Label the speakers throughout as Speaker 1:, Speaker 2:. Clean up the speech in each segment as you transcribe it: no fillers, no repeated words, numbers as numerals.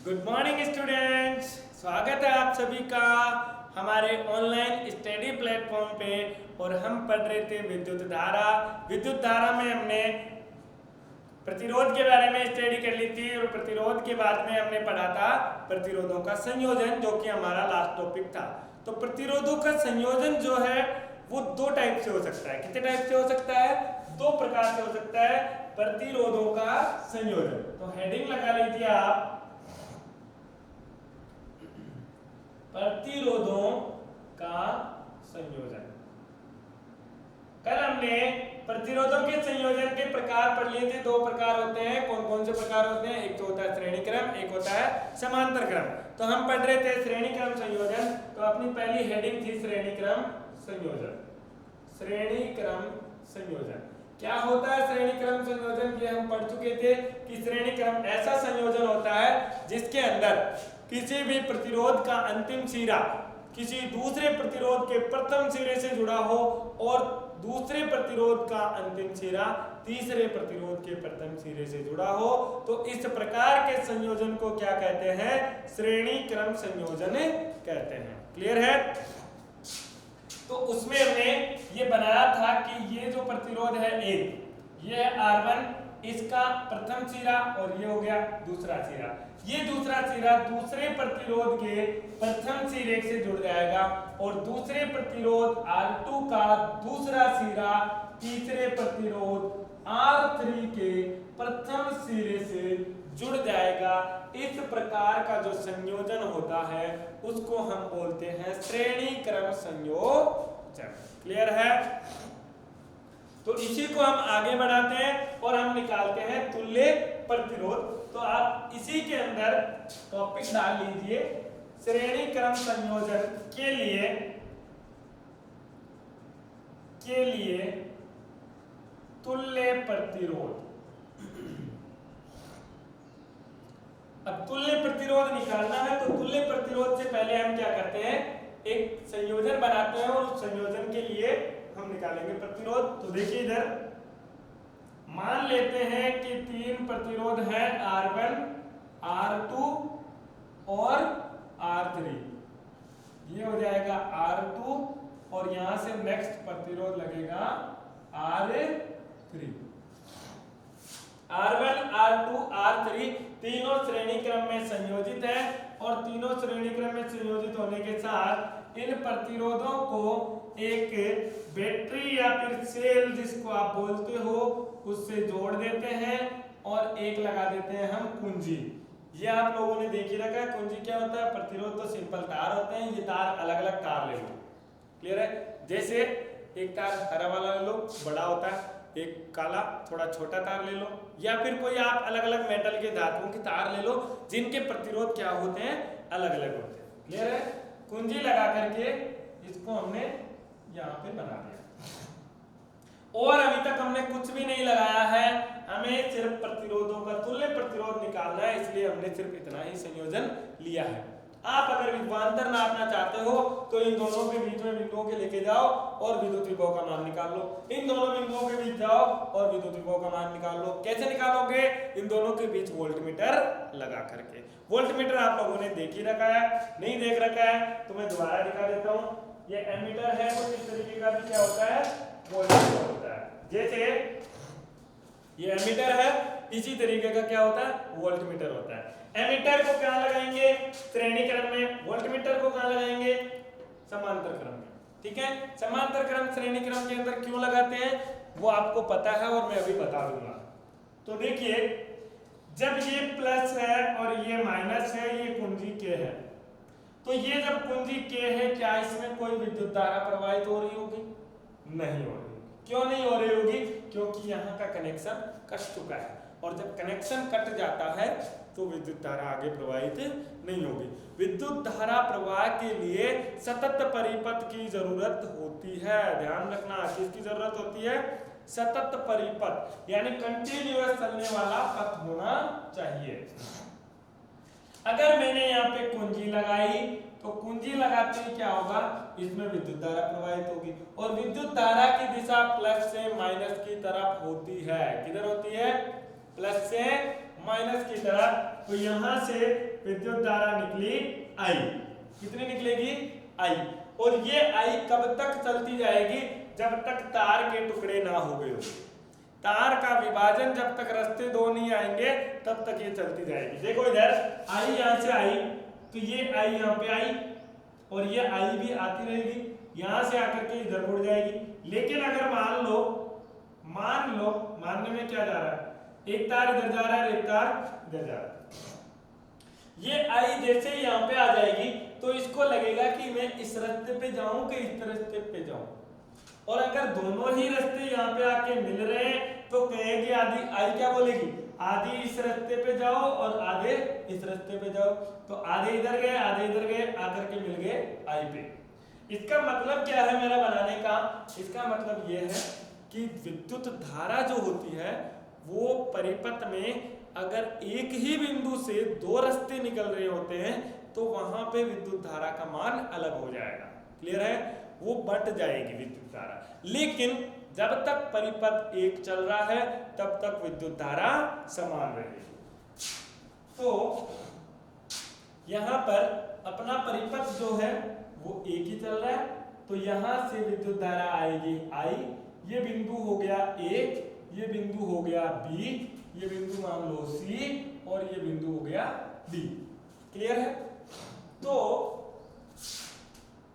Speaker 1: Good morning students, स्वागत है आप सभी का हमारे ऑनलाइन स्टडी प्लेटफॉर्म पे। और हम पढ़ रहे थे विद्युत धारा। विद्युत धारा में हमने प्रतिरोध के बारे में स्टडी कर ली थी और प्रतिरोध के बाद में हमने पढ़ा था प्रतिरोधों का संयोजन, जो कि हमारा लास्ट टॉपिक था। तो प्रतिरोधों का संयोजन जो है वो दो टाइप से हो सकता है। कितने टाइप से हो सकता है? दो प्रकार से हो सकता है प्रतिरोधों का संयोजन। तो हेडिंग लगा लीजिए आप, प्रतिरोधों का संयोजन। कल हमने प्रतिरोधों के संयोजन के प्रकार पढ़ लिए थे। दो प्रकार होते हैं। कौन कौन से प्रकार होते हैं? एक तो होता है श्रेणी क्रम, एक होता है समांतर क्रम। तो हम पढ़ रहे थे श्रेणी क्रम संयोजन। तो अपनी पहली हेडिंग थी श्रेणी क्रम संयोजन। श्रेणी क्रम संयोजन क्या होता है? श्रेणी क्रम संयोजन ये हम पढ़ चुके थे कि श्रेणी क्रम ऐसा संयोजन होता है जिसके अंदर किसी भी प्रतिरोध का अंतिम सिरा किसी दूसरे प्रतिरोध के प्रथम सिरे से जुड़ा हो और दूसरे प्रतिरोध का अंतिम सिरा तीसरे प्रतिरोध के प्रथम सिरे से जुड़ा हो। तो इस प्रकार के संयोजन को क्या कहते हैं? श्रेणी क्रम संयोजन कहते हैं। क्लियर है? तो उसमें हमने ये बनाया था कि ये जो प्रतिरोध है एक, ये है R1, इसका प्रथम सिरा और ये हो गया दूसरा सिरा। ये दूसरा सिरा दूसरे प्रतिरोध के प्रथम सिरे से जुड़ जाएगा और दूसरे प्रतिरोध R2 का दूसरा सिरा तीसरे प्रतिरोध R3 के प्रथम सिरे से जुड़ जाएगा। इस प्रकार का जो संयोजन होता है उसको हम बोलते हैं श्रेणी क्रम संयोजन। क्लियर है? तो इसी को हम आगे बढ़ाते हैं और हम निकालते हैं तुल्य प्रतिरोध। तो आप इसी के अंदर टॉपिक डाल लीजिए, श्रेणी क्रम संयोजन के लिए तुल्य प्रतिरोध। अब तुल्य प्रतिरोध निकालना है तो तुल्य प्रतिरोध से पहले हम क्या करते हैं? एक संयोजन बनाते हैं और उस संयोजन के लिए हम निकालेंगे प्रतिरोध। तो देखिए इधर मान लेते हैं कि तीन प्रतिरोध है R1, R2 और R3। ये हो जाएगा R2 और यहां से नेक्स्ट प्रतिरोध लगेगा R3। R1, R2, R3 तीनों श्रेणी क्रम में संयोजित है और तीनों श्रेणी क्रम में संयोजित होने के साथ इन प्रतिरोधों को एक बैटरी या फिर सेल जिसको आप बोलते हो उससे जोड़ देते हैं और एक लगा देते हैं हम कुंजी। ये आप लोगों ने देख ही रखा है। कुंजी क्या होता है? प्रतिरोध तो सिंपल तार होते हैं। ये तार अलग अलग तार ले लो। क्लियर है? जैसे एक तार हरा वाला ले लो, बड़ा होता है, एक काला थोड़ा छोटा तार ले लो, या फिर कोई आप अलग अलग मेटल के धातुओं के तार ले लो जिनके प्रतिरोध क्या होते हैं? अलग अलग होते हैं। क्लियर है? कुंजी लगा करके इसको हमने यहाँ पे बना दिया और अभी तक हमने कुछ भी नहीं लगाया है। हमें सिर्फ प्रतिरोधों का तुल्य प्रतिरोध निकालना है, इसलिए हमने सिर्फ इतना ही संयोजन लिया है। आप अगर विभवांतर नापना चाहते हो तो इन दोनों के बीच में बिंदुओं के लेके जाओ और विद्युत विभव का मान निकाल लो। इन दोनों बिंदुओं के बीच जाओ और विद्युत विभव का मान निकाल लो। कैसे निकालोगे? इन दोनों के बीच वोल्टमीटर लगा करके। वोल्टमीटर आप लोगों ने देख ही रखा है, नहीं देख रखा है तो मैं दोबारा दिखा देता हूँ। ये एमीटर है तो इस तरीके का भी क्या होता है? वोल्टमीटर होता है। जैसे ये एमीटर है, इसी तरीके का क्या होता है? वोल्टमीटर होता है। एमीटर को कहां लगाएंगे? श्रेणी क्रम में। वोल्टमीटर को कहां लगाएंगे? समांतर क्रम में। ठीक है? समांतर क्रम श्रेणी क्रम के अंदर क्यों लगाते हैं वो आपको पता है और मैं अभी बता दूंगा। तो देखिए, जब ये प्लस है और ये माइनस है, ये कुंजी के है, तो ये जब कुंजी के है, क्या इसमें कोई विद्युत धारा प्रवाहित हो रही होगी? नहीं हो रही। क्यों नहीं हो रही होगी? क्योंकि यहाँ का कनेक्शन कट चुका है और जब कनेक्शन कट जाता है तो विद्युत धारा आगे प्रवाहित नहीं होगी। विद्युत धारा प्रवाह के लिए सतत परिपथ की जरूरत होती है। ध्यान रखना, किसकी जरूरत होती है? सतत परिपथ, यानी कंटिन्यूअस चलने वाला पथ होना चाहिए। अगर मैंने यहाँ पे कुंजी लगाई तो कुंजी लगाते ही क्या होगा? इसमें विद्युत धारा प्रवाहित होगी और विद्युत धारा की दिशा प्लस से माइनस की तरफ होती है। किधर होती है? प्लस से माइनस की तरह, तो यहां से विद्युत धारा निकली I। कितनी निकलेगी? I। और ये I कब तक चलती जाएगी? जब तक तार के टुकड़े ना हो गए हो। तार का विभाजन जब तक रास्ते दो नहीं आएंगे तब तक ये चलती जाएगी। देखो इधर I यहां से आई, तो ये I यहाँ पे आई और ये I भी आती रहेगी, यहां से आकर के इधर मुड़ जाएगी। लेकिन अगर मान लो मानने में क्या जा रहा है, एक तार इधर जा रहा है, एक तार इधर जा रहा है। ये I जैसे ही यहाँ पे आ जाएगी तो इसको लगेगा कि मैं इस रास्ते पे जाऊं कि इस रास्ते पे जाऊं, और अगर दोनों ही रास्ते यहाँ पे आके मिल रहे हैं तो कहेगी आधी I क्या बोलेगी, आधी इस रास्ते पे जाओ और आधे इस रास्ते पे जाओ। तो आधे इधर गए आधे इधर गए, आकर के मिल गए I पे। इसका मतलब क्या है मेरा बनाने का? इसका मतलब ये है कि विद्युत धारा जो होती है वो परिपथ में अगर एक ही बिंदु से दो रास्ते निकल रहे होते हैं तो वहां पे विद्युत धारा का मान अलग हो जाएगा। क्लियर है? वो बट जाएगी विद्युत धारा। लेकिन जब तक परिपथ एक चल रहा है तब तक विद्युत धारा समान रहेगी। तो यहां पर अपना परिपथ जो है वो एक ही चल रहा है, तो यहां से विद्युत धारा आएगी I। ये बिंदु हो गया एक, ये बिंदु हो गया B, ये बिंदु मान लो C और ये बिंदु हो गया D। क्लियर है? तो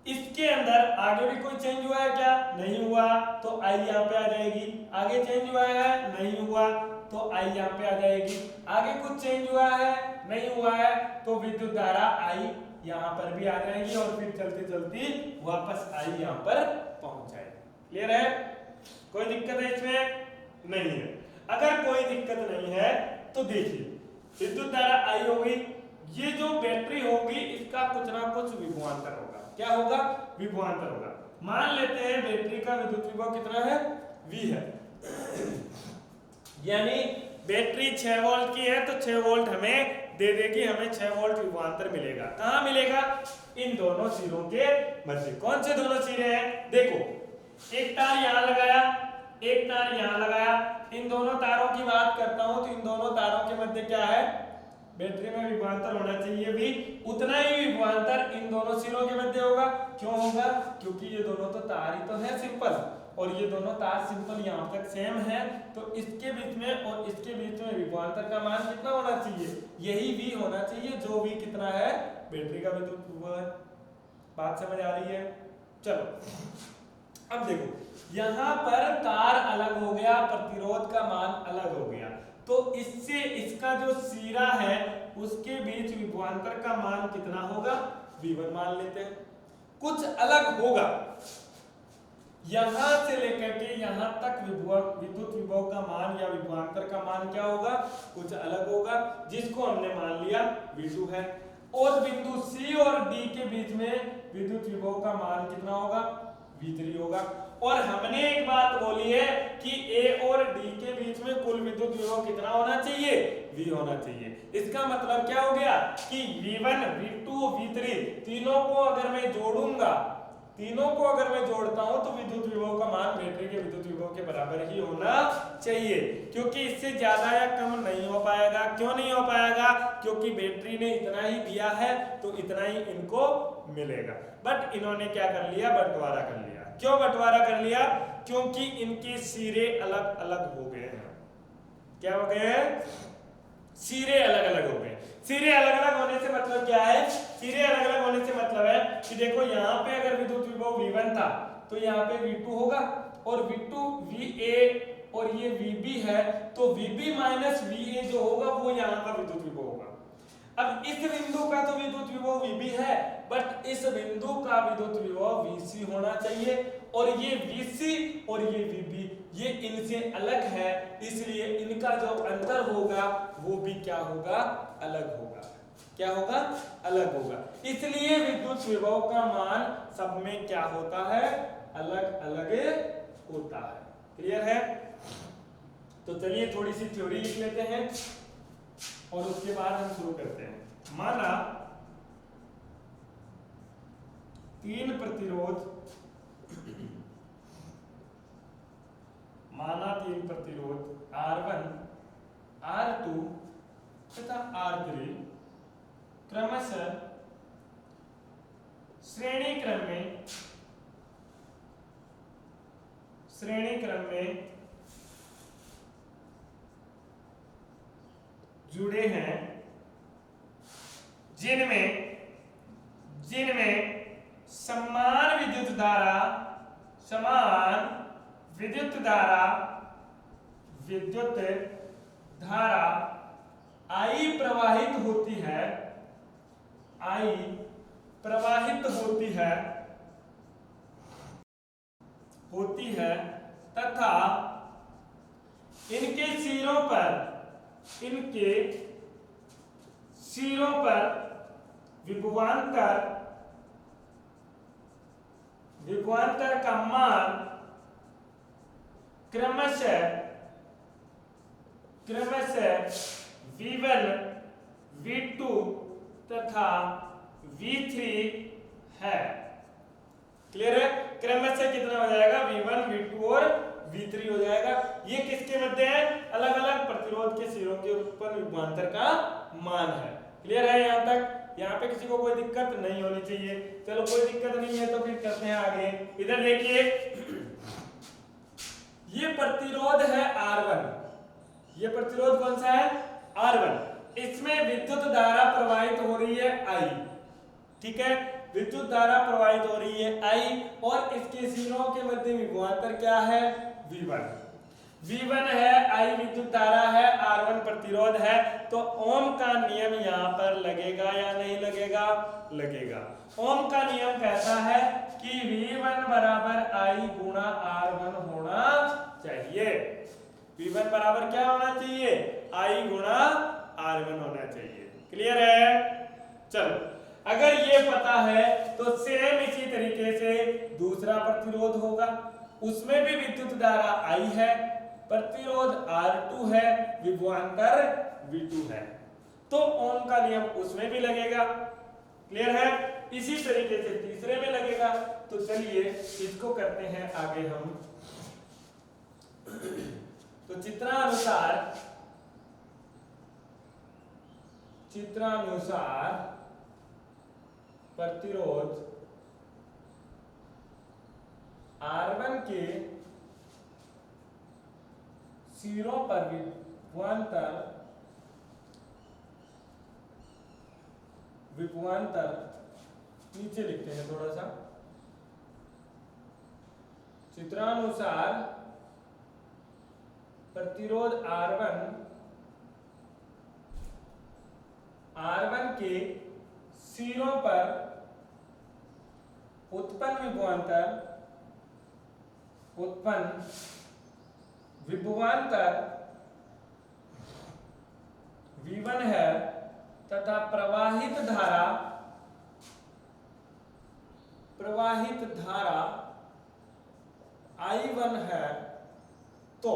Speaker 1: इसके अंदर आगे भी कोई चेंज हुआ है क्या? नहीं हुआ, तो I यहाँ पे आ जाएगी। आगे चेंज हुआ है? नहीं हुआ, तो I यहाँ पे आ जाएगी। आगे कुछ चेंज हुआ है? नहीं हुआ है, तो विद्युत धारा I यहाँ पर भी आ जाएगी और फिर चलती चलती वापस I यहाँ पर पहुंच जाएगी। क्लियर है? कोई दिक्कत है इसमें? नहीं है। अगर कोई दिक्कत नहीं है तो देखिए, विद्युत धारा I होगी, ये जो बैटरी होगी इसका कुछ ना कुछ विभवांतर होगा। क्या होगा? विभवांतर होगा। मान लेते हैं बैटरी का विद्युत विभव कितना है? V है। यानी बैटरी 6 वोल्ट की है तो 6 वोल्ट हमें दे देगी, हमें 6 वोल्ट विभवांतर मिलेगा। कहां मिलेगा? इन दोनों सिरों के मध्य। कौन से दोनों सिरे हैं? देखो, एक तार यहां लगाया, एक तार यहां लगाया। इन दोनों तारों की बात करता हूं तो इन दोनों तारों के मध्य क्या है? बैटरी में विभवांतर होना चाहिए भी, उतना ही विभवांतर इन दोनों सिरों के मध्य होगा। क्यों होगा? क्योंकि ये दोनों तो तार ही तो है सिंपल, और ये दोनों तार सिंपल यहाँ तक सेम है, तो इसके बीच में और इसके बीच में विभवांतर का मान कितना होना चाहिए? यही V होना चाहिए, जो V कितना है? बैटरी का विद्युत विभव है। बात समझ आ रही है? चलो अब देखो, यहाँ पर तार अलग हो गया, प्रतिरोध का मान अलग हो गया, तो इससे इसका जो सिरा है उसके बीच विभवांतर का मान कितना होगा? V1 मान लेते हैं। कुछ अलग होगा, यहां से लेकर के यहां तक विद्युत विभव का मान या विभवांतर का मान क्या होगा? कुछ अलग होगा, जिसको हमने मान लिया V2 है। और बिंदु C और D के बीच में विद्युत विभव का मान कितना होगा? V3 होगा। और हमने एक बात बोली है कि A और D के बीच में कुल विद्युत विभव कितना होना चाहिए? V होना चाहिए। इसका मतलब क्या हो गया कि V1, V2, V3 तीनों को अगर मैं जोड़ूंगा, तीनों को अगर मैं जोड़ता हूं तो विद्युत विभव का मान बैटरी के विद्युत विभव के बराबर ही होना चाहिए, क्योंकि इससे ज्यादा या कम नहीं हो पाएगा। क्यों नहीं हो पाएगा? क्योंकि बैटरी ने इतना ही दिया है तो इतना ही इनको मिलेगा। बट इन्होंने क्या कर लिया? बंटवारा कर लिया। क्यों बंटवारा कर लिया? क्योंकि इनके सिरे अलग अलग हो गए हैं। क्या हो गए हैं? सिरे अलग अलग हो गए। सिरे अलग अलग होने से मतलब क्या है? सिरे अलग अलग होने से मतलब है कि देखो, यहाँ पे अगर विद्युत विभव V1 था तो यहाँ पे V2 होगा, और V2 VA और ये VB है, तो VB माइनस VA जो होगा वो यहाँ का विद्युत विभव होगा। अब इस बिंदु का तो विद्युत विभव VB है, बट इस बिंदु का विद्युत विभव VC होना चाहिए, और ये VC और ये VB ये इनसे अलग है, इसलिए इनका जो अंतर होगा वो भी क्या होगा? अलग होगा। क्या होगा? अलग होगा। इसलिए विद्युत विभव का मान सब में क्या होता है? अलग अलग होता है। क्लियर है? तो चलिए थोड़ी सी थ्योरी लिख लेते हैं और उसके बाद हम शुरू करते हैं। माना तीन प्रतिरोध R1, R2 R3 क्रमशः श्रेणी क्रम में जुड़े हैं, जिनमें समान विद्युत धारा I प्रवाहित होती है तथा इनके सिरों पर विभवांतर का मान क्रमशः V1 V2 तथा V3 है। क्लियर है? क्रमशः कितना हो जाएगा? V1 V2 और V3 हो जाएगा। ये किसके मध्य है? अलग अलग प्रतिरोध के सिरों के उत्पन्न विभवांतर का मान है। क्लियर है यहाँ तक? यहाँ पे किसी को कोई दिक्कत नहीं होनी चाहिए। चलो कोई दिक्कत नहीं है तो फिर करते हैं आगे। इधर देखिए, ये प्रतिरोध है R1। ये प्रतिरोध कौन सा है? R1। इसमें विद्युत धारा प्रवाहित हो रही है I। ठीक है, विद्युत धारा प्रवाहित हो रही है I और इसके सिरों के मध्य विभवांतर क्या है? V1 है, I विद्युत धारा है, R1 प्रतिरोध है। तो ओम का नियम यहाँ पर लगेगा या नहीं लगेगा? लगेगा। ओम का नियम कहता है कि V1 बराबर I गुणा R1 होना चाहिए। V1 बराबर क्या होना चाहिए? I गुणा R1 होना चाहिए। क्लियर है? चलो, अगर ये पता है तो सेम इसी तरीके से दूसरा प्रतिरोध होगा, उसमें भी विद्युत धारा I है, प्रतिरोध R2 है, विभवांतर V2 है, तो ओम का नियम उसमें भी लगेगा। क्लियर है? इसी तरीके से तीसरे में लगेगा। तो चलिए इसको करते हैं आगे हम। तो चित्रानुसार प्रतिरोध R1 के सिरों पर विभवांतर नीचे लिखते हैं थोड़ा सा। चित्रानुसार प्रतिरोध R1 के सिरों पर उत्पन्न विभवांतर V1 है तथा प्रवाहित धारा I1 है। तो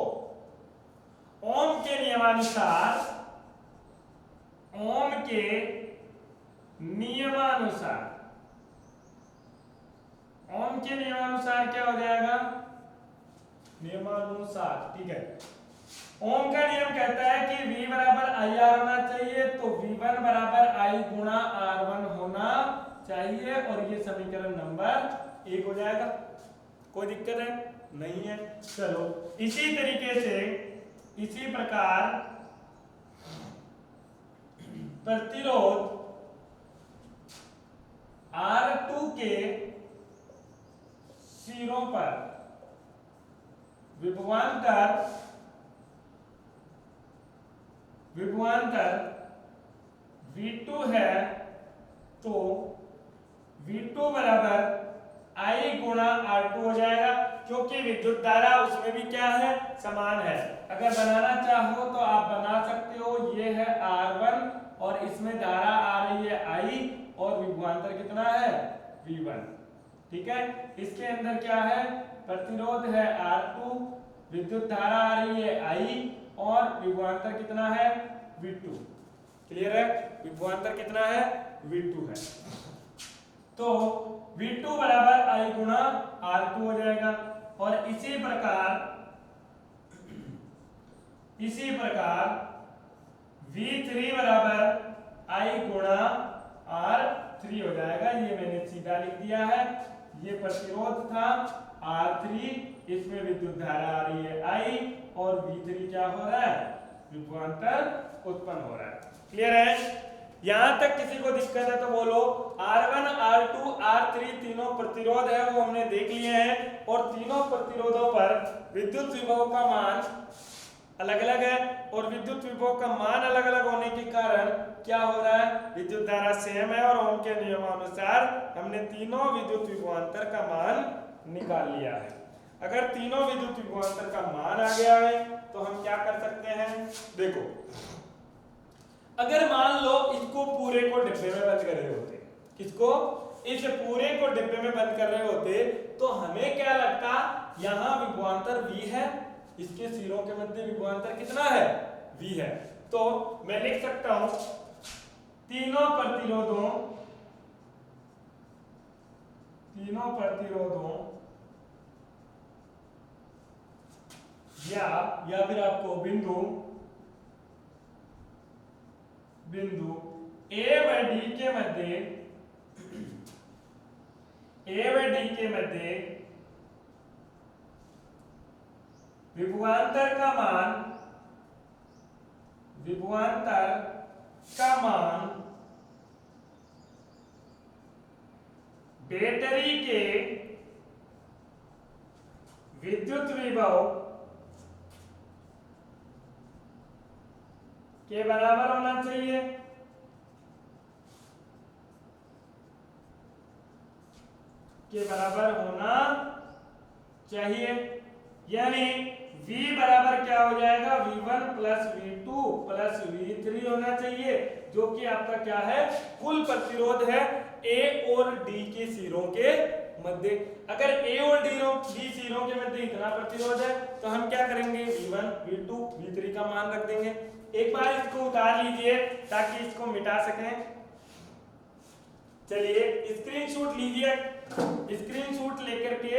Speaker 1: ओम के नियमानुसार क्या हो जाएगा? नियमानुसार, ठीक है। ओम का नियम कहता है कि V बराबर IR होना चाहिए, तो V1 बराबर I गुणा R1 होना चाहिए और ये समीकरण नंबर 1 हो जाएगा। कोई दिक्कत है? नहीं है। चलो इसी तरीके से इसी प्रकार प्रतिरोध R2 के सिरों पर विभवांतर V2 है, तो V2 बराबर I गुणा R2 हो जाएगा, क्योंकि विद्युत धारा उसमें भी क्या है? समान है। अगर बनाना चाहो तो आप बना सकते हो। ये है R1 और इसमें धारा आ रही है I और विभवांतर कितना है? V1। ठीक है, इसके अंदर क्या है? प्रतिरोध है R2, विद्युत धारा आ रही है I और विभवांतर कितना है? V2। क्लियर है? विभवांतर कितना है? V2 है। तो V2 बराबर I गुणा R2 हो जाएगा और इसी प्रकार V3 बराबर I गुणा R3 हो जाएगा। ये मैंने सीधा लिख दिया है। ये प्रतिरोध था R3, इसमें विद्युत धारा आ रही है I और V3 क्या हो रहा है, विभवांतर उत्पन्न हो रहा है। क्लियर है? यहां तक किसी को दिक्कत है तो बोलो। R1, R2, R3 तीनों प्रतिरोध है वो हमने देख लिए हैं और तीनों प्रतिरोधों पर विद्युत विभव का मान अलग अलग है और विद्युत विभव का मान अलग अलग होने के कारण क्या हो रहा है, विद्युत धारा सेम है और ओम के नियमानुसार हमने तीनों विद्युत विभवांतर का मान निकाल लिया है। अगर तीनों विद्युत विभवांतर का मान आ गया है तो हम क्या कर सकते हैं, देखो अगर मान लो इसको पूरे को डिब्बे में बंद कर रहे होते, किसको, इस पूरे को डिब्बे में बंद कर रहे होते तो हमें क्या लगता, यहां विभवांतर V है, इसके सिरों के मध्य विभवांतर कितना है, V है। तो मैं लिख सकता हूं तीनों प्रतिरोधों या फिर आपको बिंदु A व D के मध्य विभवांतर का मान बैटरी के विद्युत विभव के बराबर होना चाहिए। यानी V बराबर क्या हो जाएगा, V1 plus V2 plus V3 होना चाहिए, जो कि आपका क्या है, कुल प्रतिरोध है A और D के सिरों के मध्य। अगर A और D सिरों के मध्य इतना प्रतिरोध है तो हम क्या करेंगे, V1 V2 V3 का मान रख देंगे। एक बार इसको उतार लीजिए ताकि इसको मिटा सकें। चलिए स्क्रीनशॉट लीजिए, स्क्रीनशॉट लेकर के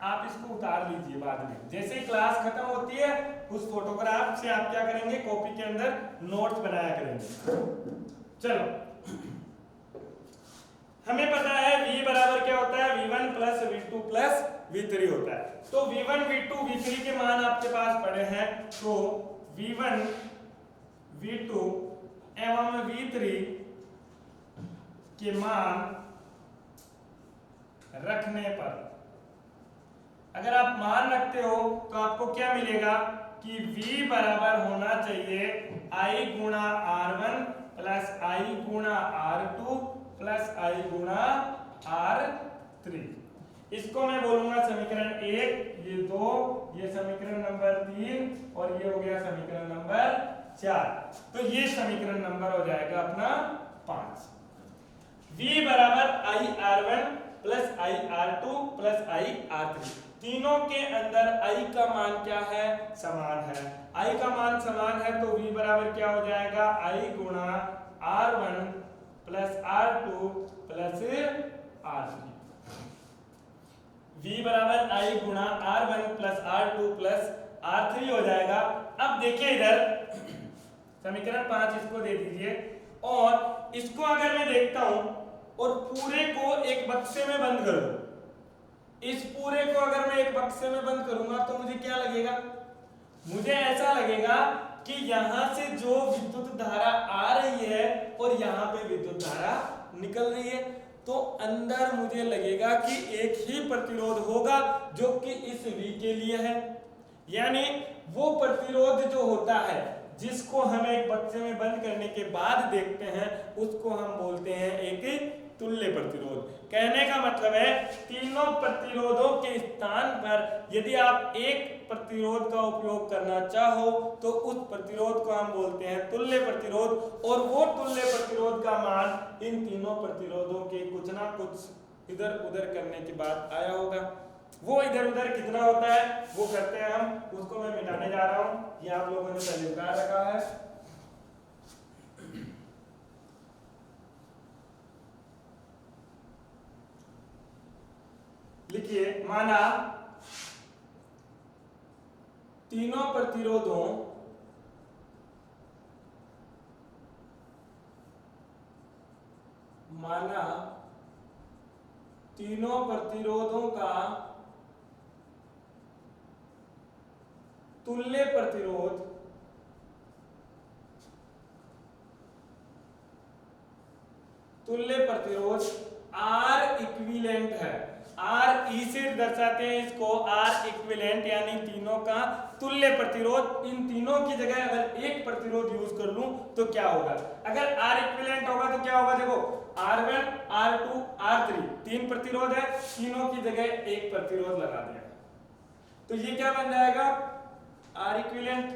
Speaker 1: आप इसको उतार लीजिए। बाद में जैसे ही क्लास खत्म होती है उस फोटोग्राफ से आप क्या करेंगे, कॉपी के अंदर नोट्स बनाया करेंगे। चलो हमें पता है V बराबर क्या होता है, V1 plus V2 plus V3 होता है। तो V1 V2 V3 के मान आपके पास पड़े हैं, तो V1 V2 एवं V3 के मान रखने पर, अगर आप मान रखते हो तो आपको क्या मिलेगा कि V बराबर होना चाहिए I गुणा R1 प्लस I गुणा R2 प्लस I गुणा R3। इसको मैं बोलूंगा समीकरण 1, ये 2, ये समीकरण नंबर 3 और ये हो गया समीकरण नंबर 4। तो ये समीकरण नंबर हो जाएगा अपना 5। V बराबर I R1 plus I R2 plus I R3। तीनों के अंदर I का मान क्या है, समान है। I का मान समान है तो V बराबर क्या हो जाएगा, I गुणा R1 plus R2 plus R3। V बराबर I गुणा R1 plus R2 plus R3 हो जाएगा। अब देखिए इधर समीकरण 5 इसको दे दीजिए और इसको अगर मैं देखता हूं और पूरे को एक बक्से में बंद करूं, इस पूरे को अगर मैं एक बक्से में बंद करूंगा तो मुझे क्या लगेगा, मुझे ऐसा लगेगा कि यहां से जो विद्युत धारा आ रही है और यहां पे विद्युत धारा निकल रही है, तो अंदर मुझे लगेगा कि एक ही प्रतिरोध होगा जो कि इस V के लिए है। यानी वो प्रतिरोध जो होता है जिसको हम एक बक्से में बंद करने के बाद देखते हैं उसको हम बोलते हैं एक तुल्य प्रतिरोध। कहने का मतलब है तीनों प्रतिरोधों के स्थान पर यदि आप एक प्रतिरोध का उपयोग करना चाहो तो उस प्रतिरोध को हम बोलते हैं तुल्य प्रतिरोध। और वो तुल्य प्रतिरोध का मान इन तीनों प्रतिरोधों के कुछ ना कुछ इधर उधर करने के बाद आया होगा। वो इधर उधर कितना होता है वो करते हैं हम, उसको मैं मिटाने जा रहा हूं। ये आप लोगों ने पहले उतार रखा है। लिखिए, माना तीनों प्रतिरोधों माना तीनों प्रतिरोधों का तुल्य प्रतिरोध R इक्विवेलेंट है। R ई से दर्शाते हैं इसको, R इक्विवेलेंट यानी तीनों का तुल्य प्रतिरोध। इन तीनों की जगह अगर एक प्रतिरोध यूज कर लूं तो क्या होगा? अगर R इक्विवेलेंट होगा तो क्या होगा? देखो R1 R2 R3 तीन प्रतिरोध है, तीनों की जगह एक प्रतिरोध लगा दिया तो ये क्या बन जाएगा? R equivalent.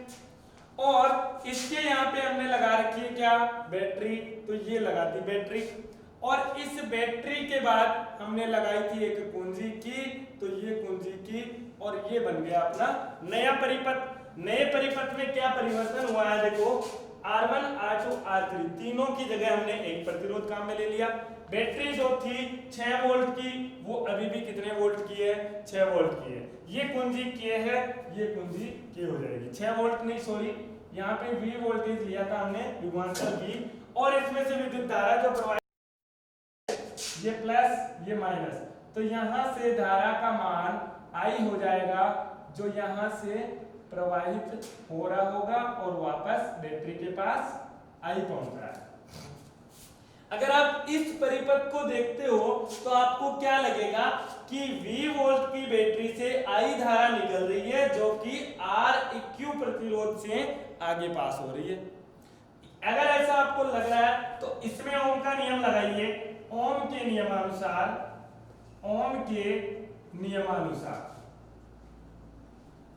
Speaker 1: और इसके यहाँ पे हमने लगा रखी है क्या? बैटरी। तो ये लगा दी बैटरी, और इस बैटरी के बाद हमने लगाई थी एक कुंजी की, तो ये कुंजी की, और ये बन गया अपना नया परिपथ। नए परिपथ में क्या परिवर्तन हुआ है? देखो R1 R2 R3 तीनों की जगह हमने एक प्रतिरोध काम में ले लिया। बैटरी जो थी 6 वोल्ट की, वो अभी भी कितने वोल्ट की है? 6 वोल्ट की है। ये कुंजी के है, ये कुंजी के हो जाएगी। 6 वोल्ट नहीं, सॉरी, यहाँ पे V वोल्टेज लिया था हमने विभवांतर की, और इसमें से विद्युत धारा जो प्रवाहित, ये प्लस ये माइनस, तो यहाँ से धारा का मान I हो जाएगा जो यहाँ से प्रवाहित हो रहा होगा और वापस बैटरी के पास I पहुंच रहा है। अगर आप इस परिपथ को देखते हो तो आपको क्या लगेगा कि V वोल्ट की बैटरी से I धारा निकल रही है जो कि R इक्यू प्रतिरोध से आगे पास हो रही है। अगर ऐसा आपको लग रहा है तो इसमें ओम का नियम लगाइए। ओम के नियमानुसार, ओम के नियमानुसार,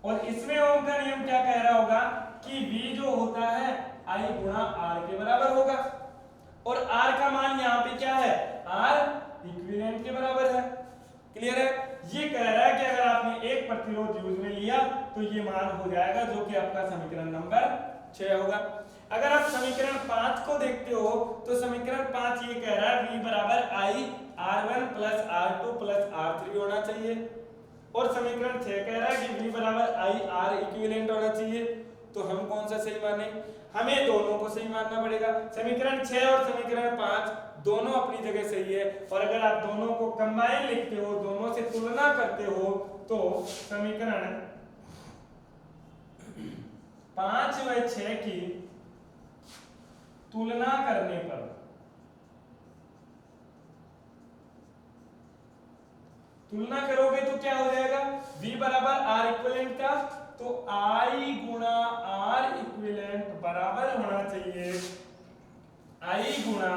Speaker 1: और इसमें ओम का नियम क्या कह रहा होगा कि V जो होता है I गुणा R के बराबर होगा, और R का मान यहाँ पे क्या है? R इक्विवेलेंट के बराबर है। क्लियर है? ये कह रहा है कि अगर आपने एक प्रतिरोध यूज में लिया तो ये मान हो जाएगा जो कि आपका समीकरण नंबर 6 होगा। अगर आप समीकरण 5 को देखते हो तो समीकरण 5 ये कह रहा है V बराबर I R1 plus R2 plus R3 होना चाहिए, और समीकरण 6 कह रहा है कि V बराबर I R इक्विवेलेंट होना चाहिए। तो हम कौन सा सही माने? हमें दोनों को सही मानना पड़ेगा। समीकरण 6 और समीकरण 5 दोनों अपनी जगह सही है, और अगर आप दोनों को कंबाइन लिखते हो, दोनों से तुलना करते हो, तो समीकरण 5 व 6 की तुलना करने पर तुलना करोगे तो क्या हो जाएगा? V बराबर R इक्विवेलेंट का, तो I गुणा R इक्विवेलेंट बराबर होना चाहिए I गुणा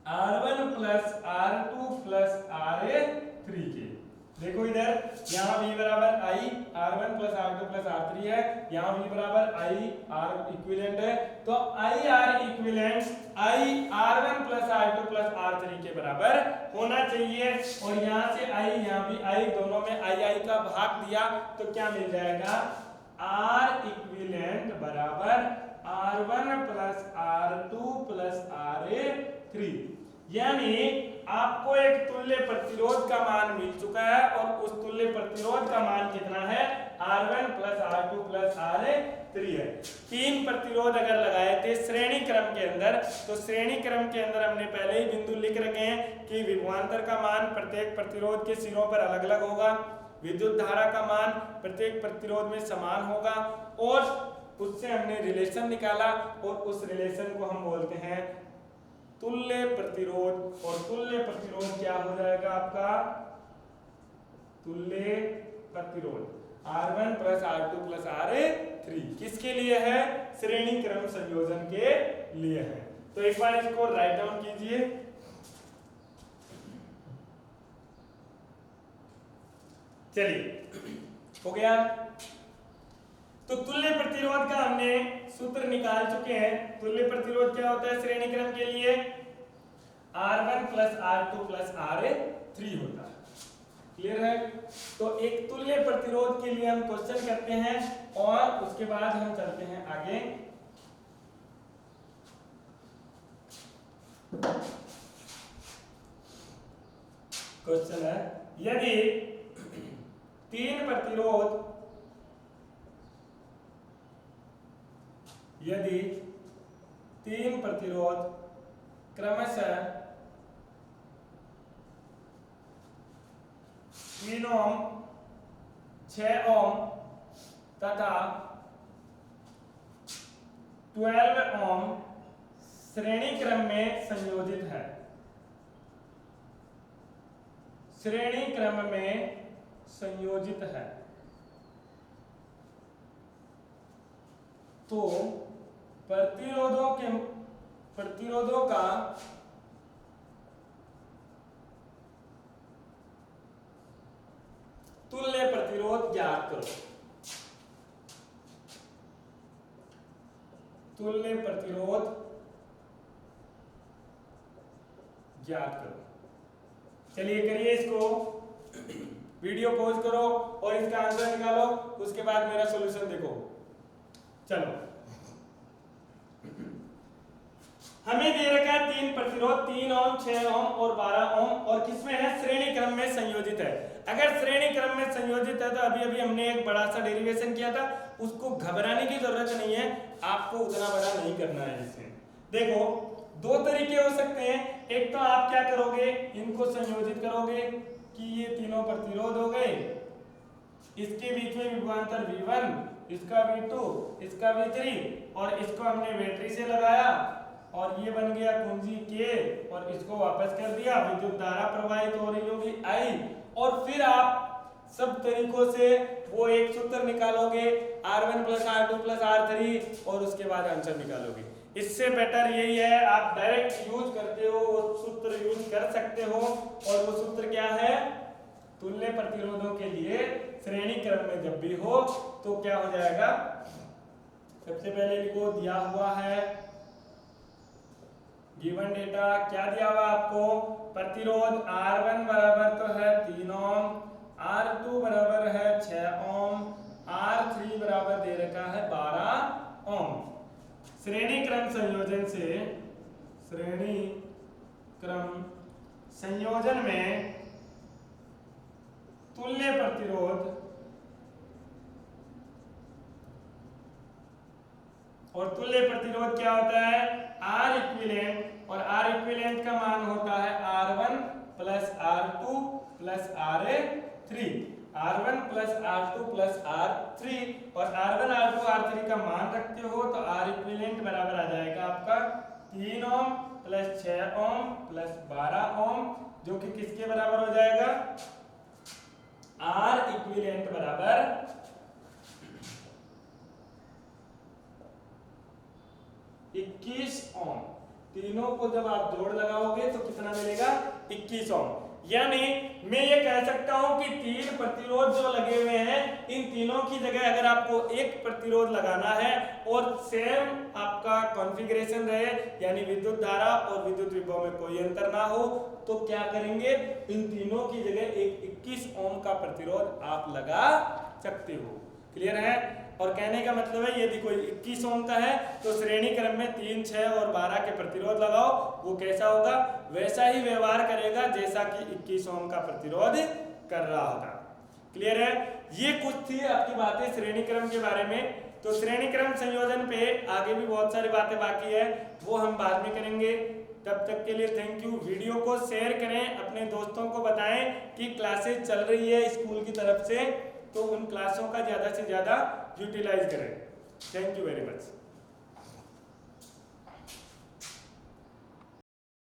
Speaker 1: R1 plus R2 plus RA3 के। देखो इधर, यहाँ V बराबर I R1 plus R2 plus R3 है, यहाँ V बराबर I R इक्विवेलेंट है, तो I R equivalent I R1 plus R2 plus R3 के बराबर होना चाहिए। और यहाँ से I, यहाँ भी I, दोनों में I का भाग दिया तो क्या मिल जाएगा? R इक्विवेलेंट बराबर R1 plus R2 plus RA3। यानी आपको एक तुल्य प्रतिरोध का मान मिल चुका है, और उस तुल्य प्रतिरोध का मान कितना है? R1 plus R2 plus RA3 है। तीन प्रतिरोध अगर लगाए थे श्रेणी क्रम के अंदर, तो श्रेणी क्रम के अंदर हमने पहले ही बिंदु लिख रखे हैं कि विभवांतर का मान प्रत्येक प्रतिरोध के सिरों पर अलग अलग होगा, विद्युत धारा का मान प्रत्येक प्रतिरोध में समान होगा, और उससे हमने रिलेशन निकाला, और उस रिलेशन को हम बोलते हैं तुल्य प्रतिरोध। और तुल्य प्रतिरोध क्या हो जाएगा आपका? तुल्य प्रतिरोध R1 plus R2 plus RA3 किसके लिए है? श्रेणी क्रम संयोजन के लिए है। तो एक बार इसको राइट डाउन कीजिए। चलिए, हो गया। तो तुल्य प्रतिरोध का हमने सूत्र निकाल चुके हैं। तुल्य प्रतिरोध क्या होता है श्रेणी क्रम के लिए? R1 plus R2 plus RA3 होता है। क्लियर है? तो एक तुल्य प्रतिरोध के लिए हम क्वेश्चन करते हैं, और उसके बाद हम चलते हैं आगे। क्वेश्चन है, यदि तीन प्रतिरोध क्रमशः 3 ओम 6 ओम तथा 12 ओम श्रेणी क्रम में संयोजित है। श्रेणी क्रम में संयोजित है तो प्रतिरोधों का तुल्य प्रतिरोध ज्ञात करो। तुल्य प्रतिरोध ज्ञात करो। चलिए करिए इसको, वीडियो पॉज करो और इसका आंसर निकालो, उसके बाद मेरा सॉल्यूशन देखो। चलो, हमें दे रखा है 3 प्रतिरोध, 3 ओम 6 ओम और 12 ओम, और किसमें है? श्रेणी क्रम में संयोजित है। अगर श्रेणी क्रम में संयोजित है तो अभी अभी हमने एक बड़ा सा डेरिवेशन किया था, उसको घबराने की जरूरत नहीं है, आपको उतना बड़ा नहीं करना है। इसमें देखो 2 तरीके हो सकते हैं। एक तो आप क्या करोगे, इनको संयोजित करोगे कि ये तीनों प्रतिरोध हो गए, इसके बीच में विभवांतर V1, इसका V2, इसका V3, और इसको हमने बैटरी से लगाया और ये बन गया कुंजी K, और इसको वापस कर दिया। विद्युत धारा प्रवाहित हो रही होगी I, और फिर आप सब तरीकों से वो एक सूत्र निकालोगे R1 + R2 + R3, और उसके बाद आंसर निकालोगे। इससे बेटर यही है, आप डायरेक्ट यूज करते हो वो सूत्र यूज कर सकते हो, और वो सूत्र क्या है? तुल्य प्रतिरोधों के लिए श्रेणी क्रम में जब भी हो तो क्या हो जाएगा? सबसे पहले लिखो, दिया हुआ है गिवन डेटा, क्या दिया हुआ आपको? प्रतिरोध R1 बराबर तो है 3 ओम, R2 बराबर है 6 ओम, R3 बराबर दे रखा है 12 ओम। श्रेणी क्रम संयोजन से, श्रेणी क्रम संयोजन में तुल्य प्रतिरोध और तुल्य प्रतिरोध क्या होता है? R इक्विवेलेंट, और R इक्विवेलेंट का मान होता है R1 + R2 + R3, R1 + R2 + R3, और R1 R2 R3 का मान रखते हो तो R इक्विवेलेंट बराबर आ जाएगा आपका 3 ओम + 6 ओम + 12 ओम, जो कि किसके बराबर हो जाएगा? R इक्विवेलेंट बराबर 21 ओम। तीनों को जब आप जोड़ लगाओगे तो कितना मिलेगा? 21 ओम। यानी मैं ये कह सकता हूं कि 3 प्रतिरोध जो लगे हुए हैं, इन तीनों की जगह अगर आपको एक प्रतिरोध लगाना है और सेम आपका कॉन्फ़िगरेशन रहे, यानी विद्युत धारा और विद्युत विभव में कोई अंतर ना हो, तो क्या करेंगे? इन तीनों की जगह एक 21 ओम का प्रतिरोध आप लगा सकते हो। क्लियर है? और कहने का मतलब है यदि कोई 21 ओम का है तो श्रेणी क्रम में 3, 6 और 12 के प्रतिरोध लगाओ, वो कैसा होगा? वैसा ही व्यवहार करेगा जैसा कि 21 ओम का प्रतिरोध कर रहा होगा। क्लियर है? ये कुछ थी आपकी बातें श्रेणी क्रम के बारे में। तो श्रेणी क्रम संयोजन पे आगे भी बहुत सारी बातें बाकी है, वो हम बाद में करेंगे। तब तक के लिए थैंक यू। वीडियो को शेयर करें, अपने दोस्तों को बताएं कि क्लासेस चल रही है स्कूल की तरफ से, तो उन क्लासों का ज़्यादा से ज़्यादा यूटिलाइज करें। Thank you very much.